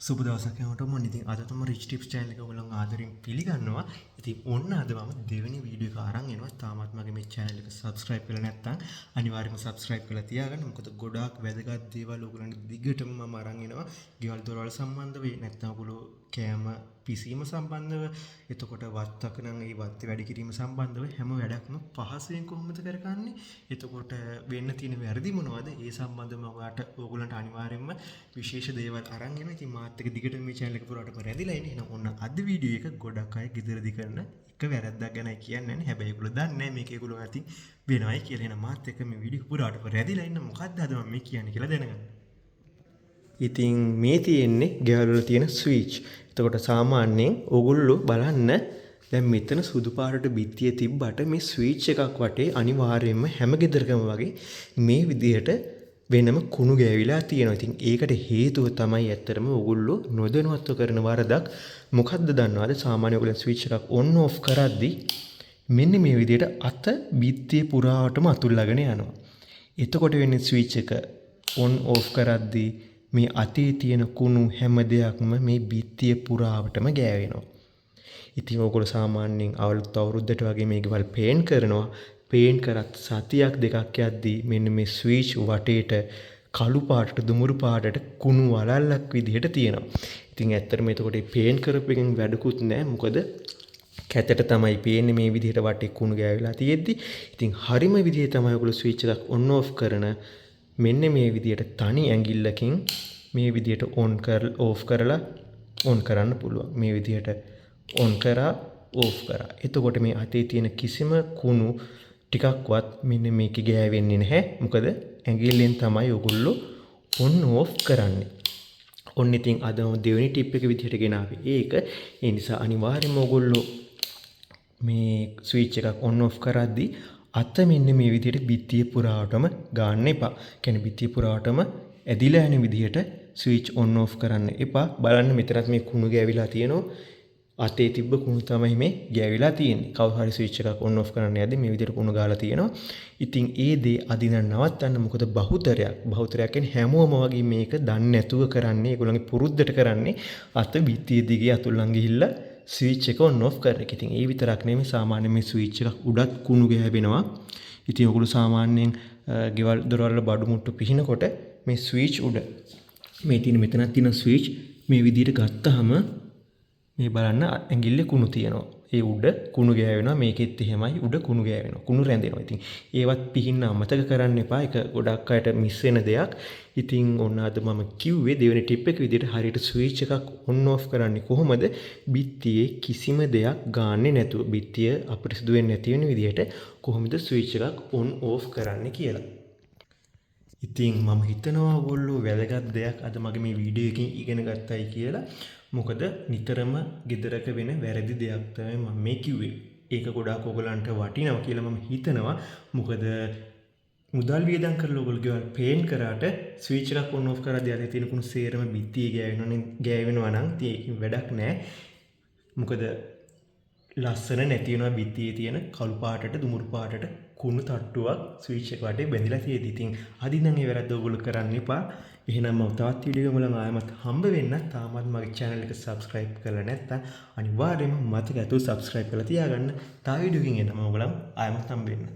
සුබ දවසක් හැමෝටම. ඉතින් අද තමයි රිච් ටිප්ස් channel එක ඔයගොල්ලෝ ආදරෙන් පිළිගන්නවා. ඉතින් ඔන්න අද මම දෙවෙනි වීඩියෝ එක අරන් එනවා. තාමත් මගේ මේ channel එක subscribe කරලා නැත්නම් අනිවාර්යයෙන්ම subscribe කරලා තියාගන්න. මොකද ගොඩාක් වැදගත් දේවල් ඔයගොල්ලන්ට දිගටම මම අරන් එනවා. ගෙවල් දොරවල් සම්බන්ධව නැත්නම් ඔයගොල්ලෝ කෑම පිසීම සම්බන්ධව, එතකොට වත්තක නම් ඒ වත්තේ වැඩි කිරීම සම්බන්ධව හැම වැඩක්ම පහසුවෙන් කොහොමද කරගන්නේ? එතකොට වෙන්න තියෙන වැරදි මොනවද? ඒ සම්බන්ධව මම ඔයගොල්ලන්ට අනිවාර්යයෙන්ම විශේෂ දේවල් අරන් එනවා. ඉතින් මාත් එක්ක දිගටම මේ channel එක පුරාටම රැඳිලා ඉන්න. එහෙනම් ඔන්න අද වීඩියෝ එක ගොඩක් අය ගෙදරදී කරන එක වැරද්දක් ගැනයි කියන්නේ නැහැ. හැබැයි ඒගොල්ලෝ දන්නේ නැහැ මේක ඒගොල්ලෝ අතින් වෙනවයි කියලා. එහෙනම් මාත් එක්ක මේ වීඩියෝ පුරාටම රැඳිලා ඉන්න. මොකක්ද අද මම මේ කියන්නේ කියලා දැනගන්න. ඉතින් මේ තියෙන්නේ ගෙවල් වල තියෙන ස්විච්. එතකොට සාමාන්‍යයෙන් ඕගොල්ලෝ බලන්න දැන් මෙතන සුදු පාටට බිත්තිය තිබ්බට මේ ස්විච් එකක් වටේ අනිවාර්යයෙන්ම හැම ගෙදරකම වගේ මේ විදිහට වෙනම කුණු ගෑවිලා තියෙනවා. ඉතින් ඒකට හේතුව තමයි ඇත්තටම ඕගොල්ලෝ නොදැනුවත්ව කරන වරදක්. මොකද්ද දන්නවද? සාමාන්‍යයෙන් ඔයගොල්ලෝ ස්විච් එකක් on off කරද්දී මෙන්න මේ විදිහට අත බිත්තිය පුරාවටම අතුල්ලාගෙන යනවා. එතකොට වෙන්නේ ස්විච් එක on off කරද්දී මේ අතේ තියෙන කුණු හැම දෙයක්ම මේ බිත්තිය පුරාවටම ගෑවෙනවා. ඉතින් ඔයගොල්ලෝ සාමාන්‍යයෙන් අවුරුද්දට වගේ මේ ගෙවල් පේන්ට් කරනවා. පේන්ට් කරත් සතියක් දෙකක් යද්දී මෙන්න මේ ස්විච් වටේට කළු පාටට දුමුරු පාටට කුණු වලල්ලක් විදිහට තියෙනවා. ඉතින් ඇත්තටම එතකොට පේන්ට් කරපු එකෙන් වැඩකුත් නැහැ. මොකද කැතට තමයි පේන්නේ මේ විදිහට වටේ කුණු ගෑවිලා තියෙද්දි. ඉතින් හරිම විදිහේ තමයි ඔයගොල්ලෝ ස්විච් එකක් on off කරන මෙන්න මේ විදිහට තනි ඇඟිල්ලකින් මේ විදිහට off කරලා on කරන්න පුළුවන්. මේ විදිහට on කරා off කරා. එතකොට මේ අතේ තියෙන කිසිම කුණු ටිකක්වත් මෙන්න මේක ගෑවෙන්නේ නැහැ. මොකද ඇඟිල්ලෙන් තමයි ඔයගොල්ලෝ on off කරන්නේ. ඔන්න ඉතින් අද දෙවෙනි ටිප් එක විදිහට ගෙනාවේ ඒක. ඒ නිසා අනිවාර්යයෙන්ම ඔයගොල්ලෝ මේ ස්විච් එකක් on off කරද්දී අත මෙන්න මේ විදිහට බිත්තිය පුරාවටම ගන්න එපා. කියන්නේ බිත්තිය පුරාවටම ඇදිලා යන විදිහට ස්විච් on off කරන්න එපා. බලන්න මෙතනත් මේ කුණු ගෑවිලා තියෙනවා. අතේ තිබ්බ කුණු තමයි මේ ගෑවිලා තියෙන්නේ. කවුරු හරි ස්විච් එකක් on off කරන්න යද්දී මේ විදිහට කුණු ගාලා තියෙනවා. ඉතින් ඒ දේ අදින්න නවත්තන්න. මොකද බහුතරයක් කියන්නේ හැමෝම වගේ මේක දන්නේ නැතුව කරන්නේ. ඒගොල්ලන්ගේ පුරුද්දට කරන්නේ අත බිත්තිය දිගේ අතුල්ලන් ගිහිල්ලා ස්විච් එක on off කරන එක. ඉතින් ඒ විතරක් නෙමෙයි සාමාන්‍යයෙන් මේ ස්විච් එකක් උඩත් කුණු ගෑවෙනවා. ඉතින් ඔයගොල්ලෝ සාමාන්‍යයෙන් ගෙවල් දොරවල් බඩු මුට්ටු පිහිනකොට මේ ස්විච් උඩ මේ තියෙන මෙතනක් තියෙන ස්විච් මේ විදිහට ගත්තාම මේ බලන්න ඇඟිල්ලේ කුණු තියෙනවා. ඒ උඩ කුණු ගෑවෙනවා. මේකෙත් එහෙමයි උඩ කුණු ගෑවෙනවා. කුණු රැඳෙනවා. ඉතින් ඒවත් පිහින්න අමතක කරන්න එපා. ඒක ගොඩක් අයට මිස් වෙන දෙයක්. ඉතින් ඔන්න අද මම කිව්වේ දෙවෙනි ටිප් එක විදිහට හරියට ස්විච් එකක් on off කරන්නේ කොහොමද? බිත්තියේ කිසිම දෙයක් ගාන්නේ නැතුව. බිත්තිය අපිරිසිදු වෙන්නේ නැති වෙන විදිහට කොහොමද ස්විච් එකක් on off කරන්නේ කියලා. ඉතින් මම හිතනවා ඔයගොල්ලෝ වැදගත් දෙයක් අද මගේ මේ වීඩියෝ එකෙන් ඉගෙන ගත්තයි කියලා. මොකද නිතරම ගෙදරක වෙන වැරදි දෙයක් තමයි මම මේ කිව්වේ. ඒක ගොඩාක් ඔයගලන්ට වටිනවා කියලා මම හිතනවා. මොකද මුදල් වියදම් කරලා ඔයගොල්ලෝ ගෙවල් පේන්ට් කරාට ස්විච් එකක් on off කරද්දී අතේ තියෙන කුණු සේරම බිත්තියේ ගෑවෙනවා නම් ඒකකින් වැඩක් නැහැ. මොකද ලස්සන නැති වෙනවා බිත්තියේ තියෙන කළු පාටට දුමුරු පාටට කුණු තට්ටුවක් ස්විච් එක වටේ බැඳලා තියෙදි. ඉතින් අදින් නම් ඒ වැරද්ද ඔයගොල්ලෝ කරන්න එපා. එහෙනම් මම තවත් වීඩියෝ එකක් වලින් ආයෙමත් හම්බ වෙන්න. තාමත් මගේ channel එක subscribe කරලා නැත්නම් අනිවාර්යයෙන්ම මතක ඇතුව subscribe කරලා තියාගන්න. තව වීඩියෝ එකකින් එන්න මම ඔයගොල්ලන් ආයෙමත් හම්බ වෙන්න.